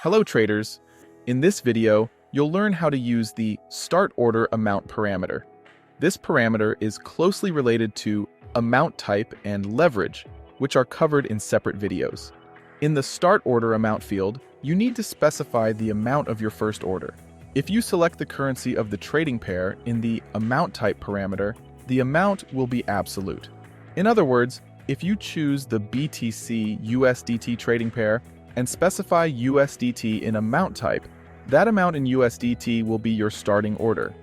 Hello traders! In this video, you'll learn how to use the Start Order Amount parameter. This parameter is closely related to amount type and leverage, which are covered in separate videos. In the Start Order Amount field, you need to specify the amount of your first order. If you select the currency of the trading pair in the Amount Type parameter, the amount will be absolute. In other words, if you choose the BTC USDT trading pair and specify USDT in amount type, that amount in USDT will be your starting order.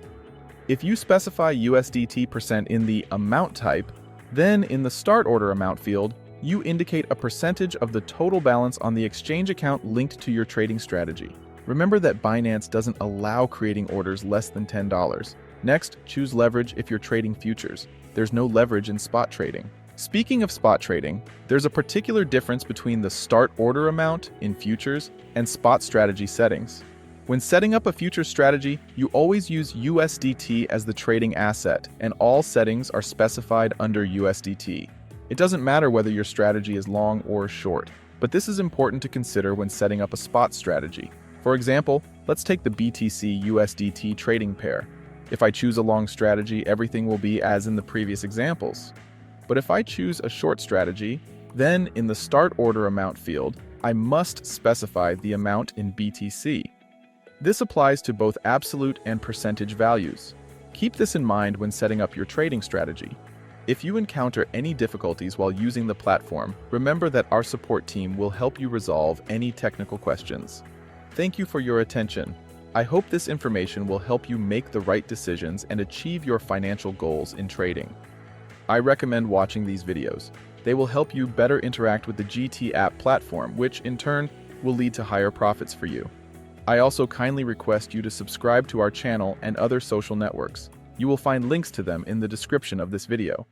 If you specify USDT percent in the amount type, then in the Start Order Amount field, you indicate a percentage of the total balance on the exchange account linked to your trading strategy. Remember that Binance doesn't allow creating orders less than $10. Next, choose leverage if you're trading futures. There's no leverage in spot trading. Speaking of spot trading, there's a particular difference between the start order amount in futures and spot strategy settings. When setting up a futures strategy, you always use USDT as the trading asset, and all settings are specified under USDT. It doesn't matter whether your strategy is long or short, but this is important to consider when setting up a spot strategy. For example, let's take the BTC USDT trading pair. If I choose a long strategy, everything will be as in the previous examples. But if I choose a short strategy, then in the Start Order Amount field, I must specify the amount in BTC. This applies to both absolute and percentage values. Keep this in mind when setting up your trading strategy. If you encounter any difficulties while using the platform, remember that our support team will help you resolve any technical questions. Thank you for your attention. I hope this information will help you make the right decisions and achieve your financial goals in trading. I recommend watching these videos. They will help you better interact with the GTAPP platform, which in turn will lead to higher profits for you. I also kindly request you to subscribe to our channel and other social networks. You will find links to them in the description of this video.